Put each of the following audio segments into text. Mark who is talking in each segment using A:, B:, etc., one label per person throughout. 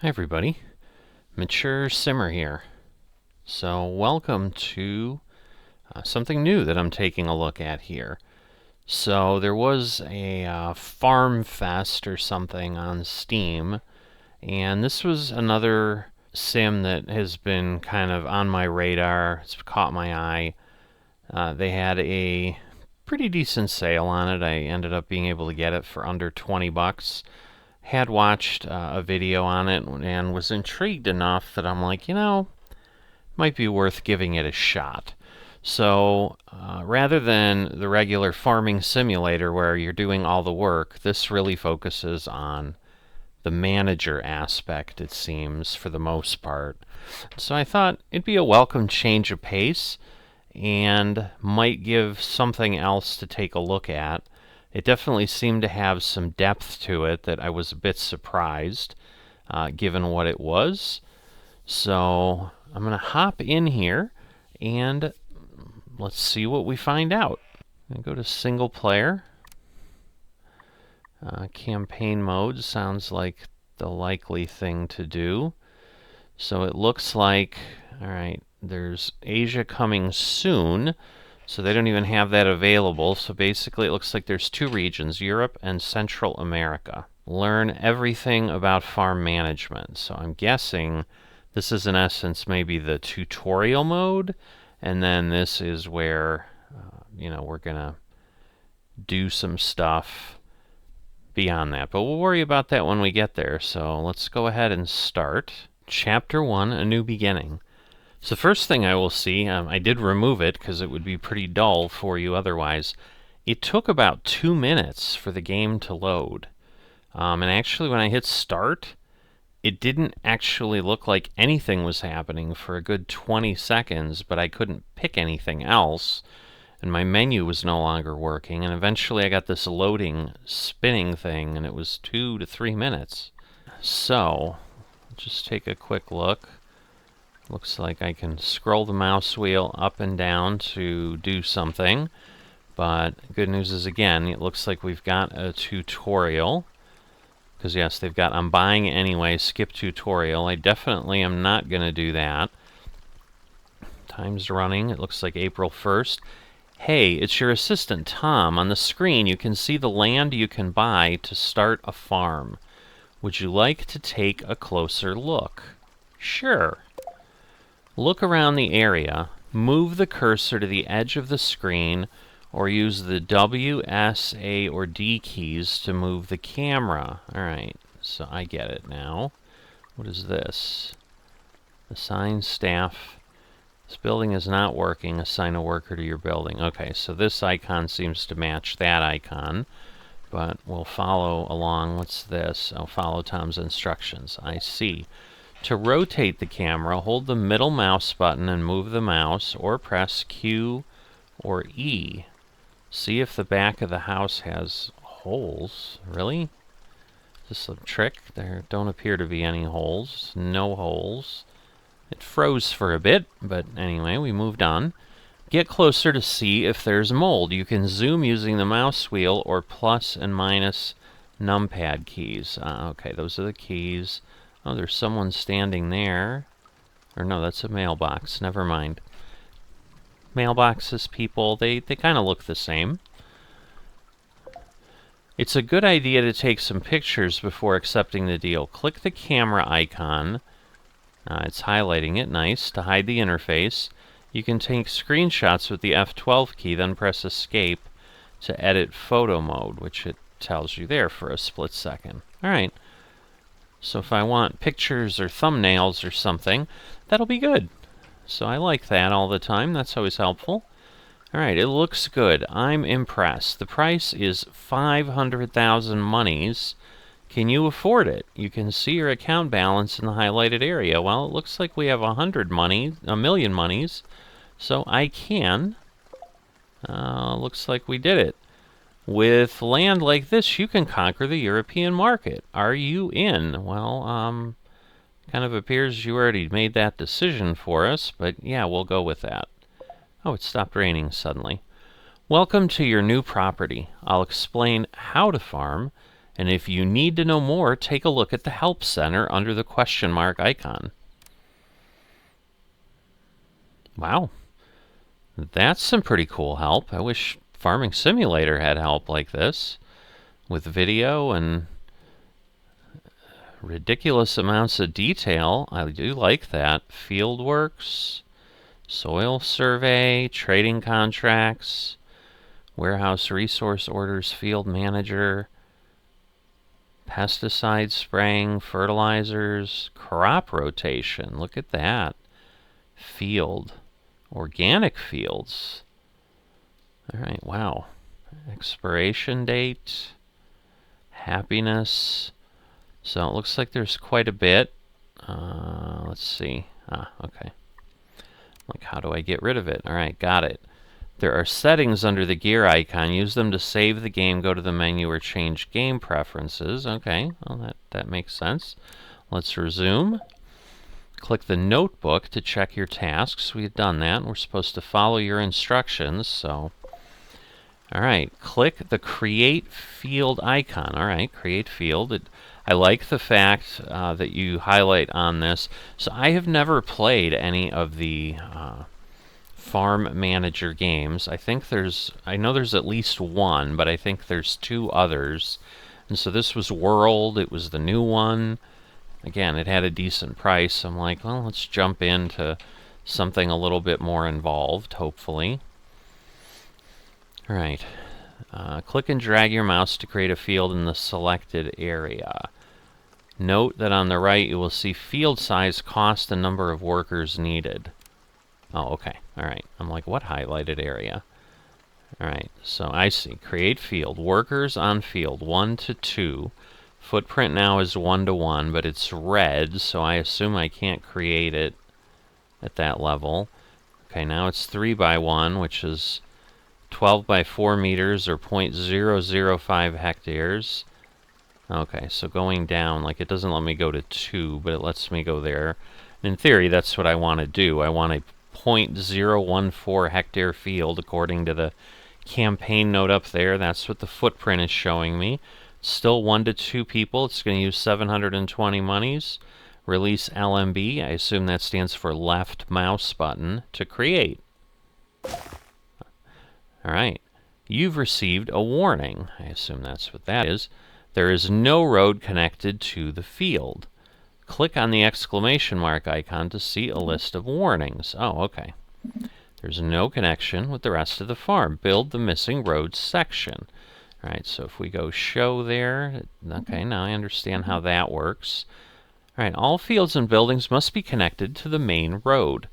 A: Hi everybody, Mature Simmer here. So welcome to something new that I'm taking a look at here. So there was a Farm Fest or something on Steam, and this was another sim that has been kind of on my radar. It's caught my eye. They had a pretty decent sale on it. I ended up being able to get it for under 20 bucks. Had watched a video on it and was intrigued enough that I'm like, might be worth giving it a shot. So rather than the regular farming simulator where you're doing all the work, this really focuses on the manager aspect, it seems, for the most part. So I thought it'd be a welcome change of pace and might give something else to take a look at. It definitely seemed to have some depth to it that I was a bit surprised, given what it was. So I'm going to hop in here and let's see what we find out. I'm going to go to single player. Campaign mode sounds like the likely thing to do. So it looks like, alright, there's Asia coming soon. So they don't even have that available. So basically it looks like there's two regions, Europe and Central America. Learn everything about farm management. So I'm guessing this is in essence maybe the tutorial mode, and then this is where we're gonna do some stuff beyond that. But we'll worry about that when we get there. So let's go ahead and start. Chapter 1, A New Beginning. So first thing I will see, I did remove it because it would be pretty dull for you otherwise. It took about 2 minutes for the game to load. And actually when I hit start, it didn't actually look like anything was happening for a good 20 seconds, but I couldn't pick anything else, and my menu was no longer working, and eventually I got this loading, spinning thing, and it was 2 to 3 minutes. So, just take a quick look. Looks like I can scroll the mouse wheel up and down to do something, but good news is, again, it looks like we've got a tutorial. Because yes, they've got I'm buying anyway, skip tutorial. I definitely am not going to do that. Time's running. It looks like April 1st. Hey, it's your assistant, Tom. On the screen, you can see the land you can buy to start a farm. Would you like to take a closer look? Sure. Look around the area. Move the cursor to the edge of the screen, or use the W, S, A, or D keys to move the camera. Alright, so I get it now. What is this? Assign staff. This building is not working. Assign a worker to your building. Okay, so this icon seems to match that icon, but we'll follow along. What's this? I'll follow Tom's instructions. I see. To rotate the camera, hold the middle mouse button and move the mouse, or press Q or E. See if the back of the house has holes. Really? Is this a trick? There don't appear to be any holes. No holes. It froze for a bit, but anyway, we moved on. Get closer to see if there's mold. You can zoom using the mouse wheel or plus and minus numpad keys. Okay, those are the keys. Oh, there's someone standing there. Or no, that's a mailbox. Never mind. Mailboxes, people, they kind of look the same. It's a good idea to take some pictures before accepting the deal. Click the camera icon. It's highlighting it. Nice. To hide the interface. You can take screenshots with the F12 key, then press Escape to edit photo mode, which it tells you there for a split second. Alright. So if I want pictures or thumbnails or something, that'll be good. So I like that all the time. That's always helpful. Alright, it looks good. I'm impressed. The price is 500,000 monies. Can you afford it? You can see your account balance in the highlighted area. Well, it looks like we have a million monies. So I can. Looks like we did it. With land like this, you can conquer the European market. Are you in? Well, kind of appears you already made that decision for us, but yeah, we'll go with that. Oh, it stopped raining suddenly. Welcome to your new property. I'll explain how to farm And if you need to know more, take a look at the Help Center under the question mark icon. Wow, that's some pretty cool help. I wish Farming Simulator had help like this with video and ridiculous amounts of detail. I do like that. Fieldworks, soil survey, trading contracts, warehouse resource orders, field manager, pesticide spraying, fertilizers, crop rotation. Look at that. Field, organic fields. All right, wow. Expiration date, happiness. So it looks like there's quite a bit. Let's see. Okay. Like, how do I get rid of it? All right, got it. There are settings under the gear icon. Use them to save the game, go to the menu, or change game preferences. Okay, well, that makes sense. Let's resume. Click the notebook to check your tasks. We've done that. We're supposed to follow your instructions, so... All right, click the Create Field icon. All right, Create Field. I like the fact that you highlight on this. So I have never played any of the Farm Manager games. I know there's at least one, but I think there's two others. And so this was World. It was the new one. Again, it had a decent price. I'm like, well, let's jump into something a little bit more involved, hopefully. All right. Click and drag your mouse to create a field in the selected area. Note that on the right you will see field size, cost, and number of workers needed. Oh, okay. All right. I'm like, what highlighted area? All right. So I see. Create field. Workers on field 1 to 2. Footprint now is 1 to 1, but it's red, so I assume I can't create it at that level. Okay, now it's 3 by 1, which is 12 by 4 meters, or 0.005 hectares. Okay, so going down, like, it doesn't let me go to 2, but it lets me go there. In theory, that's what I want to do. I want a 0.014 hectare field, according to the campaign note up there. That's what the footprint is showing me. It's still 1 to 2 people. It's going to use 720 monies. Release LMB. I assume that stands for left mouse button to create. All right. You've received a warning. I assume that's what that is. There is no road connected to the field. Click on the exclamation mark icon to see a list of warnings. Oh, okay. There's no connection with the rest of the farm. Build the missing roads section. All right, so if we go show there, okay, now I understand how that works. All right, all fields and buildings must be connected to the main road.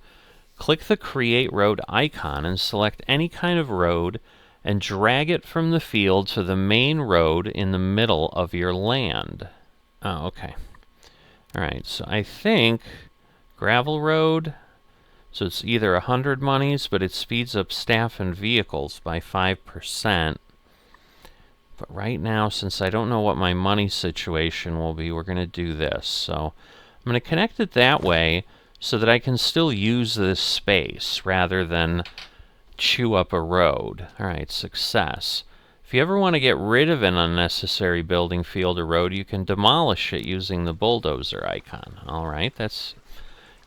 A: Click the Create Road icon and select any kind of road and drag it from the field to the main road in the middle of your land. Oh, okay. All right, so I think gravel road, so it's either 100 monies, but it speeds up staff and vehicles by 5%. But right now, since I don't know what my money situation will be, we're going to do this. So I'm going to connect it that way so that I can still use this space rather than chew up a road. All right, success. If you ever want to get rid of an unnecessary building, field, or road, you can demolish it using the bulldozer icon. All right, that's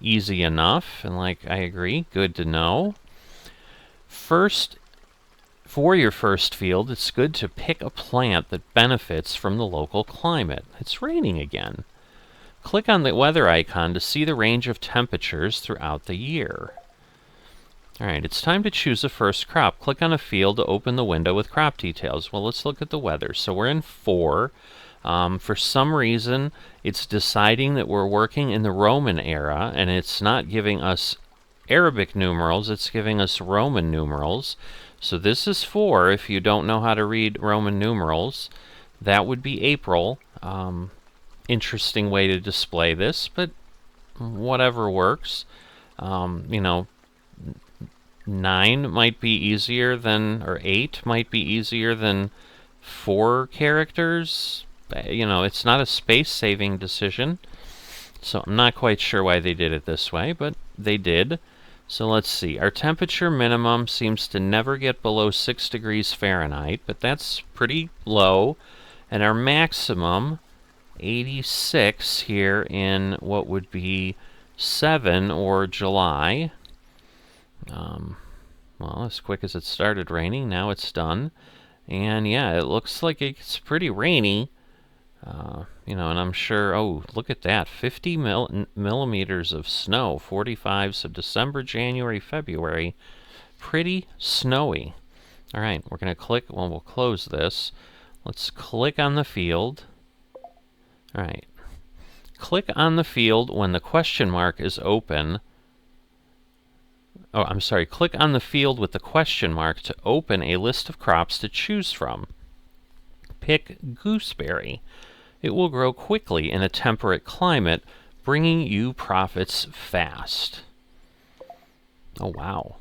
A: easy enough, and like, I agree, good to know. First, for your first field, it's good to pick a plant that benefits from the local climate. It's raining again. Click on the weather icon to see the range of temperatures throughout the year. All right, it's time to choose a first crop. Click on a field to open the window with crop details. Well, let's look at the weather. So we're in 4. For some reason, it's deciding that we're working in the Roman era, and it's not giving us Arabic numerals, it's giving us Roman numerals. So this is 4. If you don't know how to read Roman numerals, that would be April. Interesting way to display this, but whatever works. You know, 9 might be easier than, or 8 might be easier than 4 characters. You know, it's not a space-saving decision, so I'm not quite sure why they did it this way, but they did. So let's see. Our temperature minimum seems to never get below 6 degrees Fahrenheit, but that's pretty low. And our maximum, 86 here in what would be 7 or July. Well, as quick as it started raining, now it's done. And yeah, it looks like it's pretty rainy. You know, and I'm sure, oh, look at that, 50 millimeters of snow, 45, so December, January, February, pretty snowy. All right, we're going to click, well, we'll close this. Let's click on the field. All right, click on the field when the question mark is open. Oh, I'm sorry, click on the field with the question mark to open a list of crops to choose from. Pick gooseberry. It will grow quickly in a temperate climate, bringing you profits fast. Oh, wow.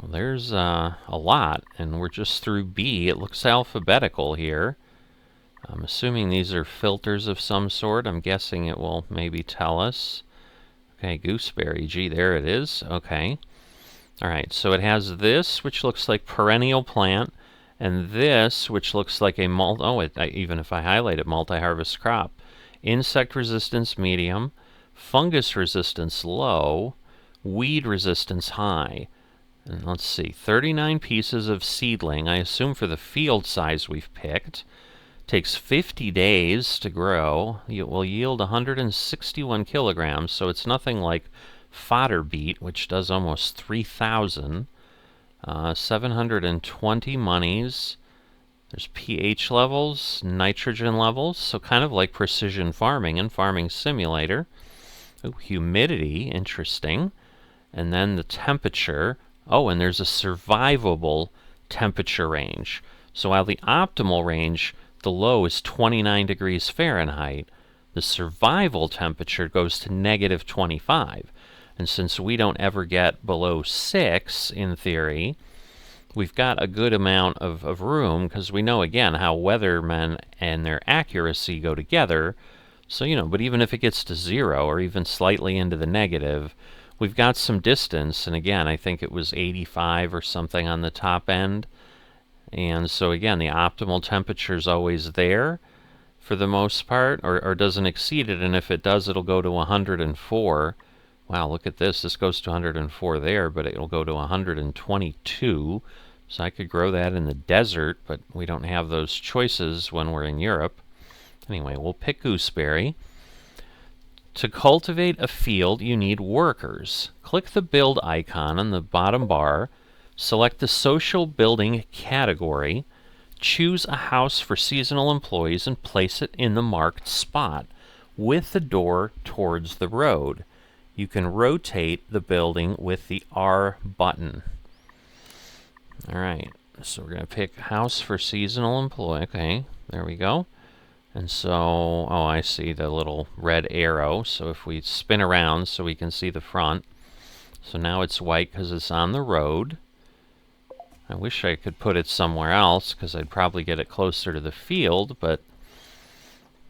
A: Well, there's a lot, and we're just through B. It looks alphabetical here. I'm assuming these are filters of some sort. I'm guessing it will maybe tell us. Okay, gooseberry. Gee, there it is. Okay. All right, so it has this, which looks like perennial plant, and this, which looks like a even if I highlight it, multi-harvest crop. Insect resistance medium, fungus resistance low, weed resistance high. And let's see, 39 pieces of seedling, I assume for the field size we've picked. Takes 50 days to grow. It will yield 161 kilograms, so it's nothing like fodder beet, which does almost 3,000. 720 monies. There's pH levels, nitrogen levels, so kind of like precision farming and Farming Simulator. Ooh, humidity, interesting. And then the temperature. Oh, and there's a survivable temperature range. So while the optimal range, the low is 29 degrees Fahrenheit, the survival temperature goes to negative 25. And since we don't ever get below 6, in theory, we've got a good amount of room, because we know, again, how weathermen and their accuracy go together. So, you know, but even if it gets to 0 or even slightly into the negative, we've got some distance. And again, I think it was 85 or something on the top end. And so, again, the optimal temperature is always there for the most part, or doesn't exceed it. And if it does, it'll go to 104. Wow, look at this. This goes to 104 there, but it'll go to 122. So I could grow that in the desert, but we don't have those choices when we're in Europe. Anyway, we'll pick gooseberry. To cultivate a field, you need workers. Click the build icon on the bottom bar. Select the social building category. Choose a house for seasonal employees and place it in the marked spot with the door towards the road. You can rotate the building with the R button. All right, so we're going to pick house for seasonal employee. Okay, there we go. And so, oh, I see the little red arrow. So if we spin around so we can see the front. So now it's white because it's on the road. I wish I could put it somewhere else because I'd probably get it closer to the field, but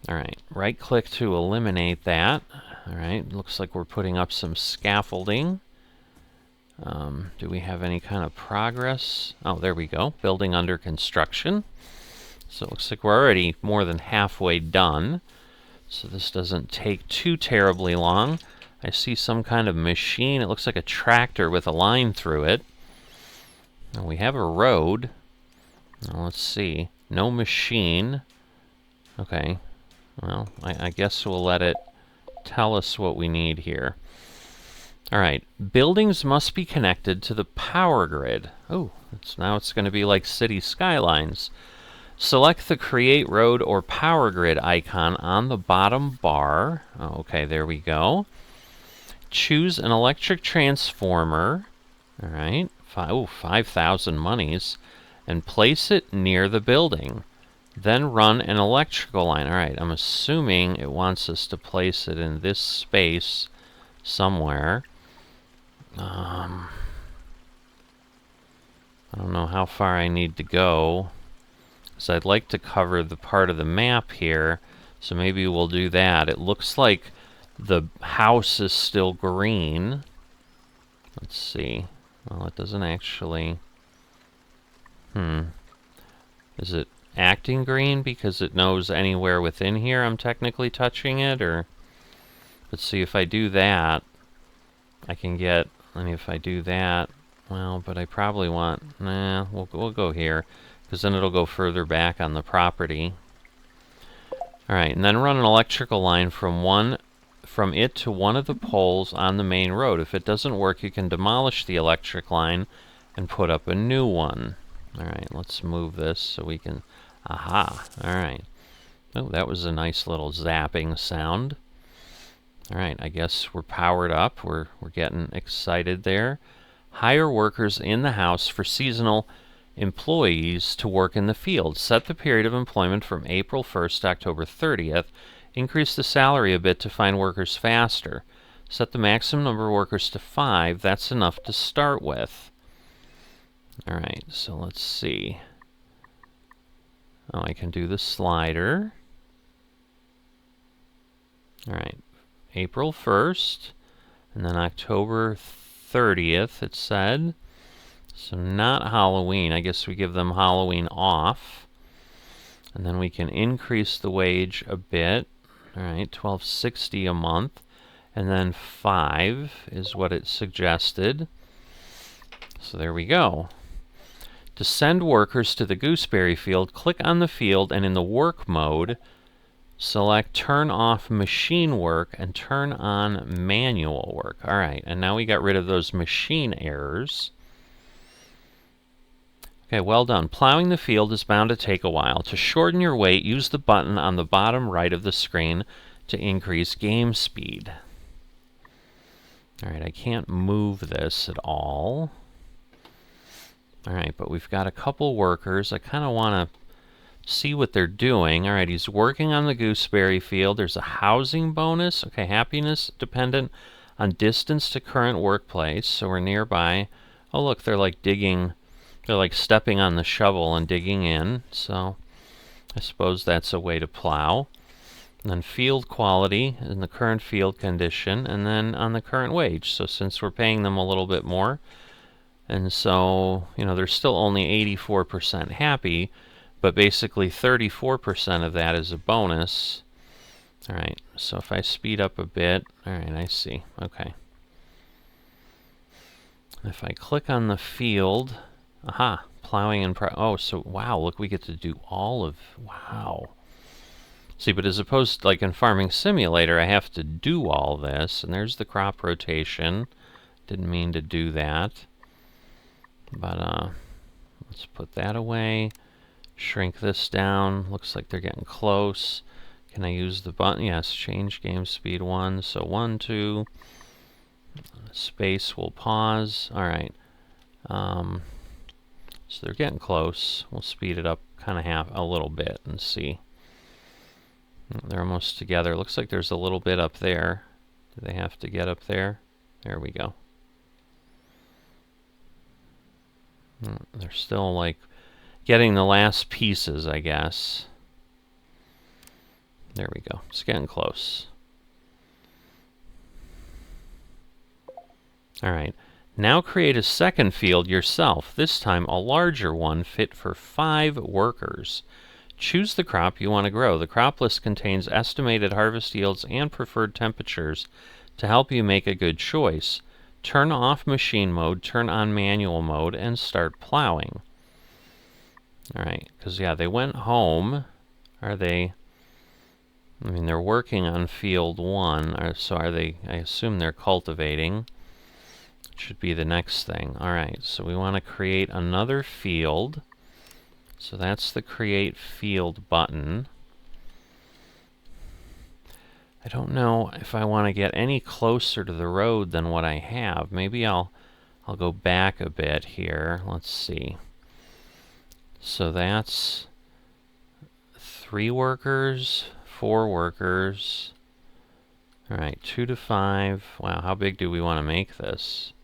A: all right, right click to eliminate that. All right, looks like we're putting up some scaffolding. Do we have any kind of progress? Oh, there we go, building under construction. So it looks like we're already more than halfway done. So this doesn't take too terribly long. I see some kind of machine. It looks like a tractor with a line through it. And we have a road. Now let's see. No machine. Okay. Well, I guess we'll let it tell us what we need here. All right. Buildings must be connected to the power grid. Oh, now it's going to be like city skylines. Select the Create Road or Power Grid icon on the bottom bar. Okay, there we go. Choose an electric transformer. All right. 5,000 monies. And place it near the building. Then run an electrical line. All right, I'm assuming it wants us to place it in this space somewhere. I don't know how far I need to go, because I'd like to cover the part of the map here, so maybe we'll do that. It looks like the house is still green. Let's see. Well, it doesn't actually... Is it acting green because it knows anywhere within here I'm technically touching it, or... Let's see, if I do that, I can get... I mean, if I do that... Well, but I probably want... Nah, we'll go here, because then it'll go further back on the property. Alright, and then run an electrical line from it to one of the poles on the main road. If it doesn't work, you can demolish the electric line and put up a new one. Alright, let's move this so we can... Aha! Alright. Oh, that was a nice little zapping sound. Alright, I guess we're powered up. We're getting excited there. Hire workers in the house for seasonal employees to work in the field. Set the period of employment from April 1st to October 30th. Increase the salary a bit to find workers faster. Set the maximum number of workers to 5. That's enough to start with. Alright, so let's see. Oh, I can do the slider. Alright, April 1st, and then October 30th, it said. So not Halloween. I guess we give them Halloween off. And then we can increase the wage a bit. Alright, $12.60 a month. And then 5 is what it suggested. So there we go. To send workers to the gooseberry field, click on the field and in the work mode, select turn off machine work and turn on manual work. Alright, and now we got rid of those machine errors. Okay, well done. Plowing the field is bound to take a while. To shorten your wait, use the button on the bottom right of the screen to increase game speed. Alright, I can't move this at all. Alright, but we've got a couple workers. I kind of want to see what they're doing. Alright, he's working on the gooseberry field. There's a housing bonus. Okay, happiness dependent on distance to current workplace. So we're nearby. Oh, look, they're like digging. They're like stepping on the shovel and digging in. So I suppose that's a way to plow. And then field quality in the current field condition. And then on the current wage. So since we're paying them a little bit more, and so, you know, they're still only 84% happy, but basically 34% of that is a bonus. Alright, so if I speed up a bit, alright, I see, okay. If I click on the field, aha, plowing and, oh, so, wow, look, we get to do all of, wow. See, but as opposed to, like in Farming Simulator, I have to do all this, and there's the crop rotation. Didn't mean to do that. But let's put that away. Shrink this down. Looks like they're getting close. Can I use the button? Yes, change game speed 1. So 1, 2. Space will pause. Alright. So they're getting close. We'll speed it up kind of a little bit and see. They're almost together. Looks like there's a little bit up there. Do they have to get up there? There we go. They're still, like, getting the last pieces, I guess. There we go. It's getting close. Alright. Now create a second field yourself, this time a larger one fit for 5 workers. Choose the crop you want to grow. The crop list contains estimated harvest yields and preferred temperatures to help you make a good choice. Turn off machine mode, turn on manual mode, and start plowing. Alright, because yeah, they went home. Are they... I mean, they're working on field 1, so are they... I assume they're cultivating. Should be the next thing. Alright, so we want to create another field. So that's the create field button. I don't know if I want to get any closer to the road than what I have. Maybe I'll go back a bit here. Let's see. So that's 3 workers, 4 workers. Alright, 2 to 5. Wow, how big do we want to make this?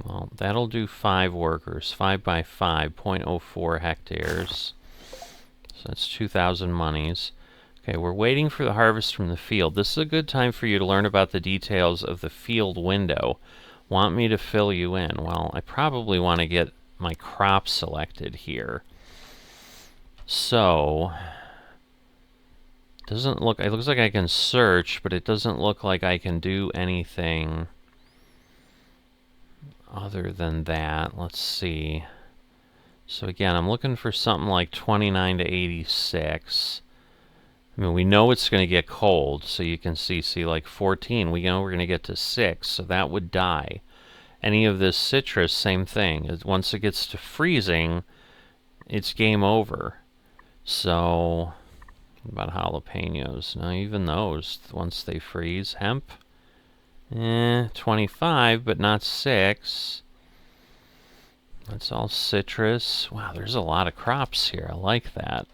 A: Well, that'll do 5 workers. 5 by 5, 0.04 hectares. So that's 2,000 monies. Okay, we're waiting for the harvest from the field. This is a good time for you to learn about the details of the field window. Want me to fill you in? Well, I probably want to get my crop selected here. So, doesn't look, it looks like I can search, but it doesn't look like I can do anything other than that. Let's see. So again, I'm looking for something like 29 to 86. I mean, we know it's going to get cold, so you can see like 14, we know we're going to get to 6, so that would die. Any of this citrus, same thing. Once it gets to freezing, it's game over. So, what about jalapenos? Now, even those, once they freeze. Hemp, 25, but not 6. That's all citrus. Wow, there's a lot of crops here. I like that.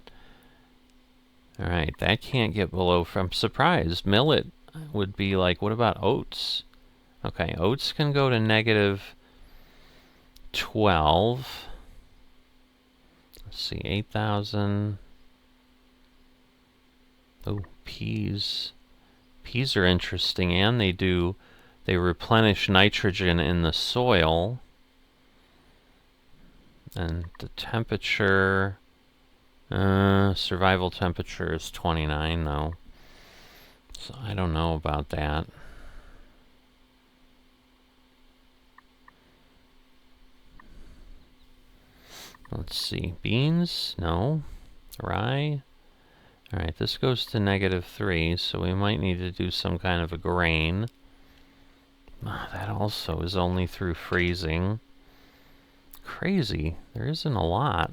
A: Alright, that can't get below. I'm surprised. Millet would be like, what about oats? Okay, oats can go to negative 12. Let's see, 8,000. Oh, peas. Peas are interesting, and they replenish nitrogen in the soil. And the temperature, survival temperature is 29 though. So I don't know about that. Let's see, beans, no. Rye. Alright, this goes to -3, so we might need to do some kind of a grain. That also is only through freezing. Crazy, there isn't a lot.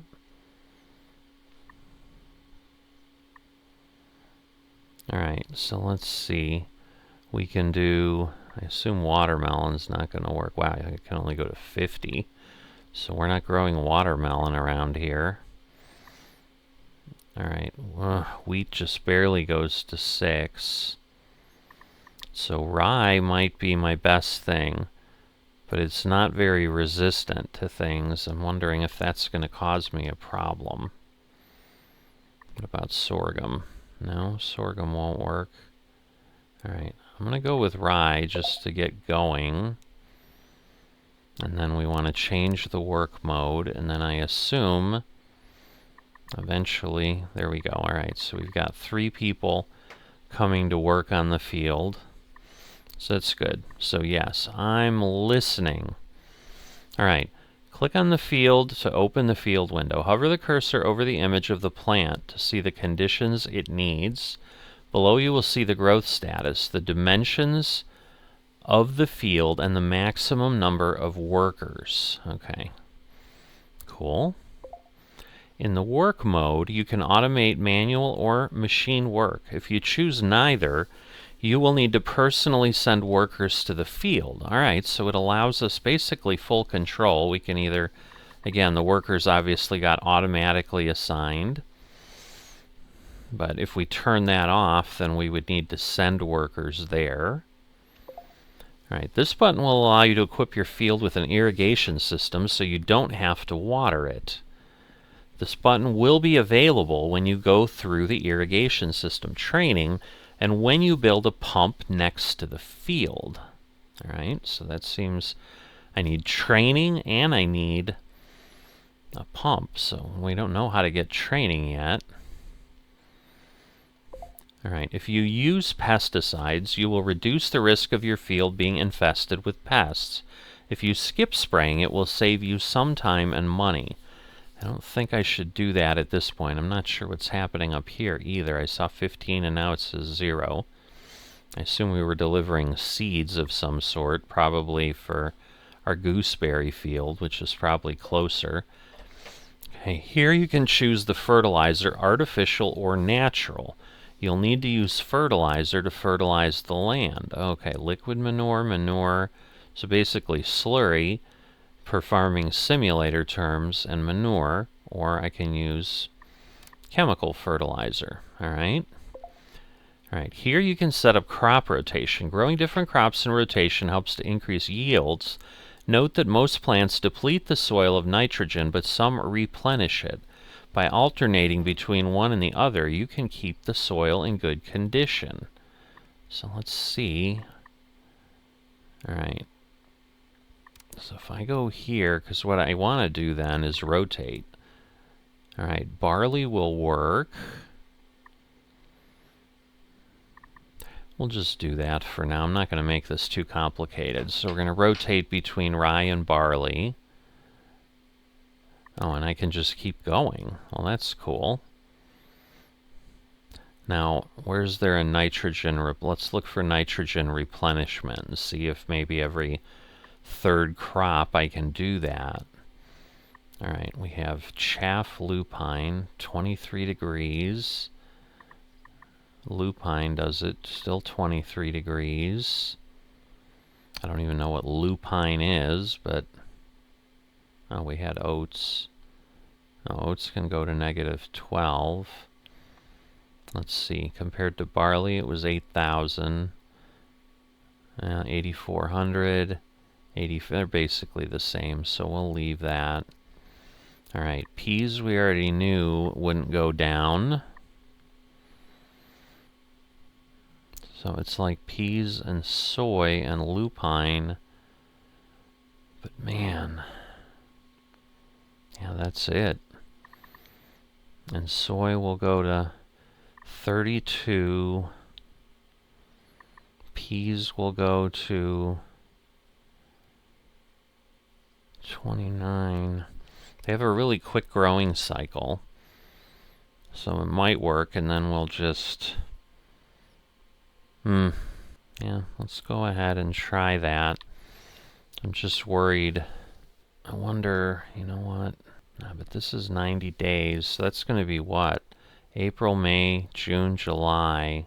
A: Alright, so let's see. We can do, I assume watermelon's not going to work. Wow, I can only go to 50. So we're not growing watermelon around here. Alright, wheat just barely goes to 6. So rye might be my best thing, but it's not very resistant to things. I'm wondering if that's going to cause me a problem. What about sorghum? No, sorghum won't work. Alright, I'm going to go with rye just to get going. And then we want to change the work mode, and then I assume eventually, there we go. Alright, so we've got 3 people coming to work on the field. So that's good. So yes, I'm listening. Alright, click on the field to open the field window. Hover the cursor over the image of the plant to see the conditions it needs. Below you will see the growth status, the dimensions of the field, and the maximum number of workers. Okay, cool. In the work mode, you can automate manual or machine work. If you choose neither, you will need to personally send workers to the field. Alright, so it allows us basically full control. We can either, again, the workers obviously got automatically assigned, but if we turn that off, then we would need to send workers there. Alright, this button will allow you to equip your field with an irrigation system so you don't have to water it. This button will be available when you go through the irrigation system training and when you build a pump next to the field. Alright, so that seems, I need training and I need a pump, so we don't know how to get training yet. Alright, if you use pesticides, you will reduce the risk of your field being infested with pests. If you skip spraying, it will save you some time and money. I don't think I should do that at this point. I'm not sure what's happening up here either. I saw 15 and now it says 0. I assume we were delivering seeds of some sort, probably for our gooseberry field, which is probably closer. Okay, here you can choose the fertilizer, artificial or natural. You'll need to use fertilizer to fertilize the land. Okay, liquid manure, manure, so basically slurry per farming simulator terms, and manure, or I can use chemical fertilizer. Alright, here you can set up crop rotation. Growing different crops in rotation helps to increase yields. Note that most plants deplete the soil of nitrogen, but some replenish it. By alternating between one and the other, you can keep the soil in good condition. So let's see. Alright. So if I go here, because what I want to do then is rotate. All right, barley will work. We'll just do that for now. I'm not going to make this too complicated. So we're going to rotate between rye and barley. Oh, and I can just keep going. Well, that's cool. Now, where's there a nitrogen? Let's look for nitrogen replenishment and see if maybe every third crop I can do that. All right, we have chaff lupine, 23 degrees. Lupine does it, still 23 degrees. I don't even know what lupine is, but... Oh, we had oats. Oh, oats can go to -12. Let's see, compared to barley, it was 8,000. 8,400. They're basically the same, so we'll leave that. All right, peas we already knew wouldn't go down. So it's like peas and soy and lupine. But man, yeah, that's it. And soy will go to 32. Peas will go to 29. They have a really quick growing cycle, so it might work, and then we'll just... Yeah, let's go ahead and try that. I'm just worried. I wonder, you know what? No, but this is 90 days, so that's going to be what? April, May, June, July.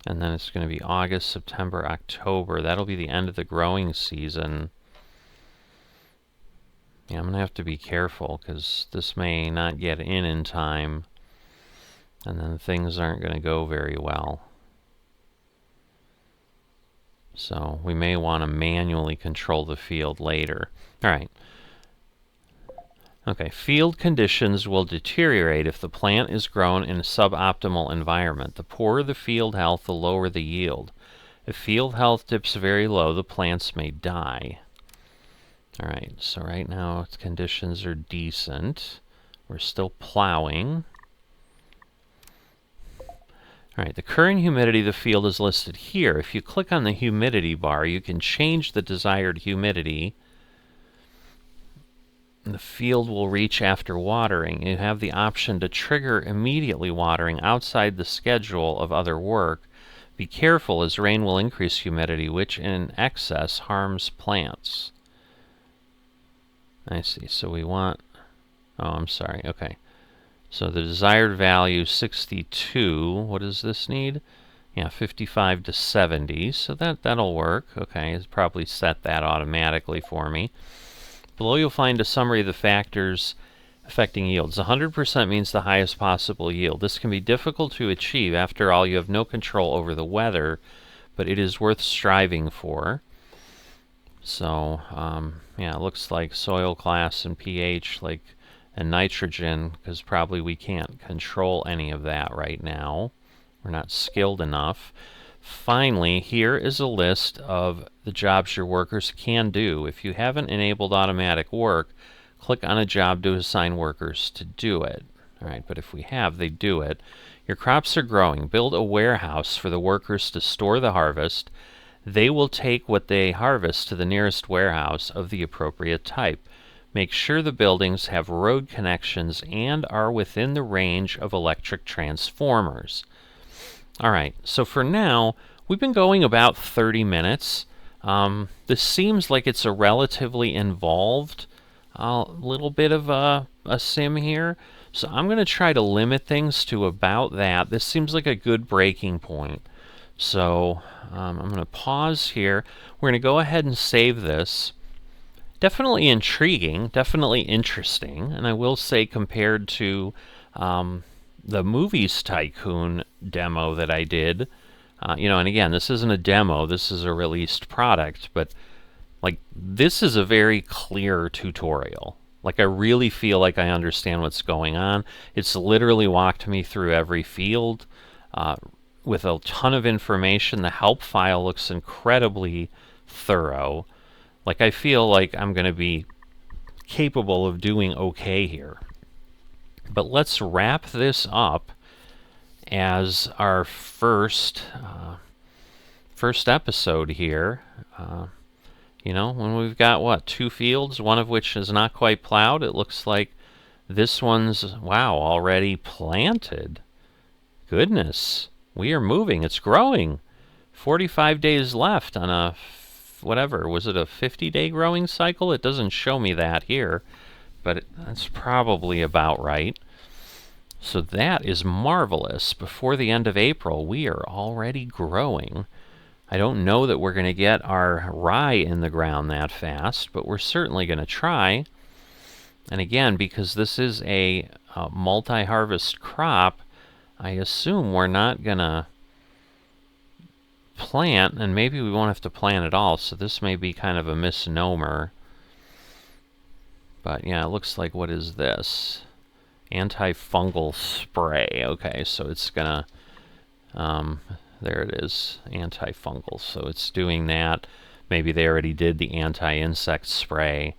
A: And then it's going to be August, September, October. That'll be the end of the growing season. Yeah, I'm going to have to be careful, because this may not get in time. And then things aren't going to go very well. So we may want to manually control the field later. All right. Okay, field conditions will deteriorate if the plant is grown in a suboptimal environment. The poorer the field health, the lower the yield. If field health dips very low, the plants may die. All right, so right now conditions are decent. We're still plowing. All right, the current humidity of the field is listed here. If you click on the humidity bar, you can change the desired humidity. The field will reach after watering. You have the option to trigger immediately watering outside the schedule of other work. Be careful, as rain will increase humidity, which in excess harms plants. I see, so we want... Oh, I'm sorry, okay. So the desired value, 62. What does this need? Yeah, 55 to 70. So that'll work. Okay, it's probably set that automatically for me. Below you'll find a summary of the factors affecting yields. 100% means the highest possible yield. This can be difficult to achieve. After all, you have no control over the weather, but it is worth striving for. So, yeah, it looks like soil class and pH, and nitrogen, because probably we can't control any of that right now. We're not skilled enough. Finally, here is a list of the jobs your workers can do. If you haven't enabled automatic work, click on a job to assign workers to do it. All right, but if we have, they do it. Your crops are growing. Build a warehouse for the workers to store the harvest. They will take what they harvest to the nearest warehouse of the appropriate type. Make sure the buildings have road connections and are within the range of electric transformers. All right, so for now, we've been going about 30 minutes. This seems like it's a relatively involved little bit of a sim here. So I'm going to try to limit things to about that. This seems like a good breaking point. So I'm going to pause here. We're going to go ahead and save this. Definitely intriguing, definitely interesting, and I will say compared to the Movies Tycoon demo that I did, you know, and again, this isn't a demo, this is a released product, but like this is a very clear tutorial. Like I really feel like I understand what's going on. It's literally walked me through every field with a ton of information. The help file looks incredibly thorough. Like I feel like I'm going to be capable of doing okay here. But let's wrap this up as our first episode here. You know, when we've got, what, 2 fields, one of which is not quite plowed. It looks like this one's, wow, already planted. Goodness, we are moving. It's growing. 45 days left on a, whatever, was it a 50-day growing cycle? It doesn't show me that here, but that's probably about right. So that is marvelous. Before the end of April, we are already growing. I don't know that we're going to get our rye in the ground that fast, but we're certainly going to try. And again, because this is a multi-harvest crop, I assume we're not going to plant, and maybe we won't have to plant at all, so this may be kind of a misnomer. But yeah, it looks like, what is this? Antifungal spray. Okay, so it's going to... there it is, antifungal. So it's doing that. Maybe they already did the anti-insect spray.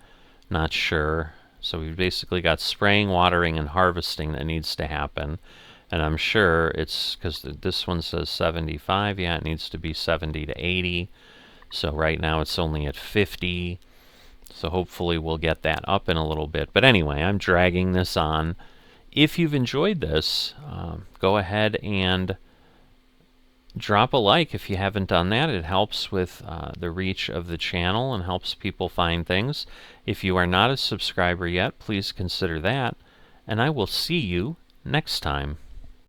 A: Not sure. So we've basically got spraying, watering, and harvesting that needs to happen. And I'm sure it's because this one says 75. Yeah, it needs to be 70 to 80. So right now it's only at 50. So hopefully we'll get that up in a little bit. But anyway, I'm dragging this on. If you've enjoyed this, go ahead and drop a like if you haven't done that. It helps with the reach of the channel and helps people find things. If you are not a subscriber yet, please consider that. And I will see you next time.